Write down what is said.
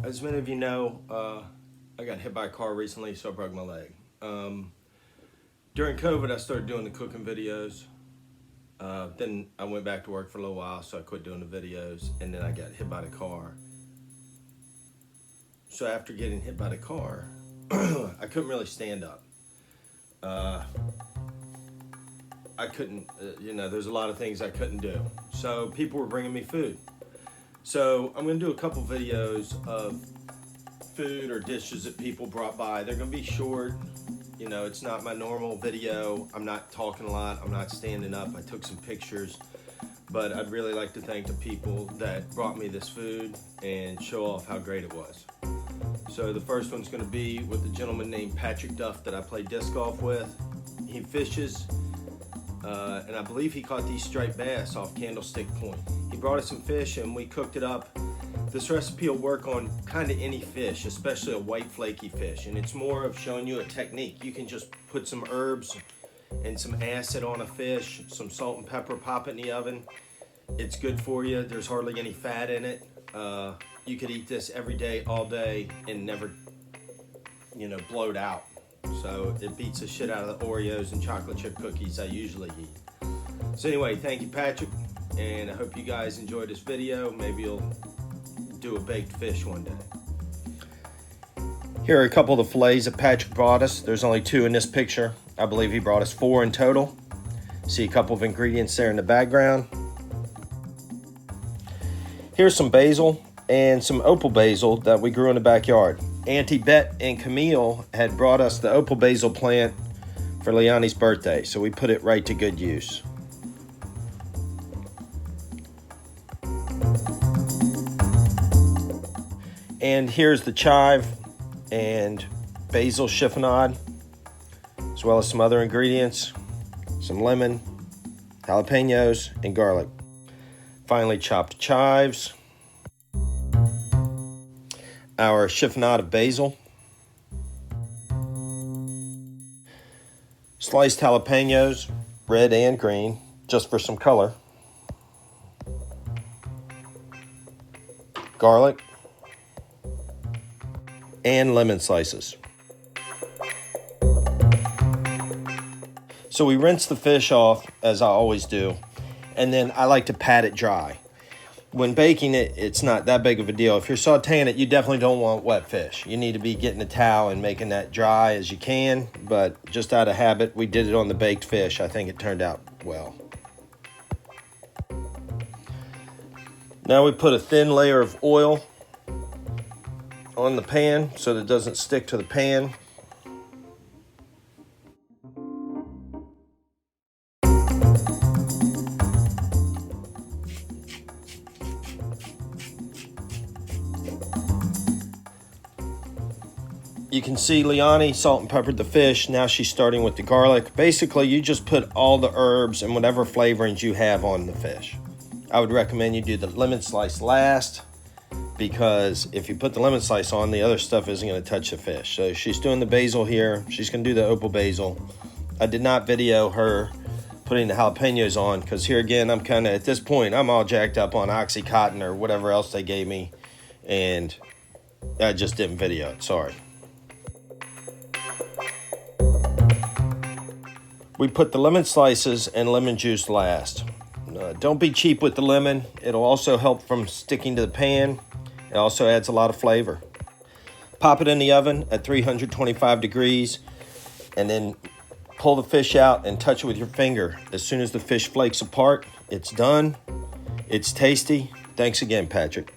As many of you know, I got hit by a car recently, so I broke my leg. During COVID, I started doing the cooking videos. Then I went back to work for a little while, so I quit doing the videos, and then I got hit by the car. So after getting hit by the car, I couldn't really stand up. I couldn't, there's a lot of things I couldn't do. So people were bringing me food. So I'm gonna do a couple videos of food or dishes that people brought by. They're gonna be short. You know, it's not my normal video. I'm not talking a lot. I'm not standing up. I took some pictures, but I'd really like to thank the people that brought me this food and show off how great it was. So the first one's gonna be with a gentleman named Patrick Duff that I play disc golf with. He fishes, and I believe he caught these striped bass off Candlestick Point. He brought us some fish and we cooked it up. This recipe will work on kind of any fish, especially a white flaky fish, and it's more of showing you a technique. You can just put some herbs and some acid on a fish, some salt and pepper, pop it in the oven. It's good for you. There's hardly any fat in it. You could eat this every day, all day, and never, bloat out. So it beats the shit out of the Oreos and chocolate chip cookies I usually eat. So anyway, thank you, Patrick, and I hope you guys enjoyed this video. Maybe you'll do a baked fish one day. Here are a couple of the fillets that Patrick brought us. There's only 2 in this picture. I believe he brought us 4 in total. See a couple of ingredients there in the background. Here's some basil and some opal basil that we grew in the backyard. Auntie Bet and Camille had brought us the opal basil plant for Leonie's birthday, so we put it right to good use. And here's the chive and basil chiffonade, as well as some other ingredients, some lemon, jalapenos, and garlic. Finely chopped chives, our chiffonade of basil, sliced jalapenos, red and green, just for some color, garlic, and lemon slices. So we rinse the fish off, as I always do, and then I like to pat it dry. When baking it, it's not that big of a deal. If you're sauteing it, you definitely don't want wet fish. You need to be getting a towel and making that dry as you can, but just out of habit, we did it on the baked fish. I think it turned out well. Now we put a thin layer of oil on the pan so that it doesn't stick to the pan. You can see Leonie salt and peppered the fish. Now she's starting with the garlic. Basically, you just put all the herbs and whatever flavorings you have on the fish. I would recommend you do the lemon slice last, because if you put the lemon slice on, the other stuff isn't going to touch the fish. So she's doing the basil here. She's going to do the opal basil. I did not video her putting the jalapenos on, because here again, I'm kind of, at this point, I'm all jacked up on Oxycontin or whatever else they gave me, and I just didn't video it. Sorry. We put the lemon slices and lemon juice last. Don't be cheap with the lemon. It'll also help from sticking to the pan. It also adds a lot of flavor. Pop it in the oven at 325 degrees, and then pull the fish out and touch it with your finger. As soon as the fish flakes apart, it's done. It's tasty. Thanks again, Patrick.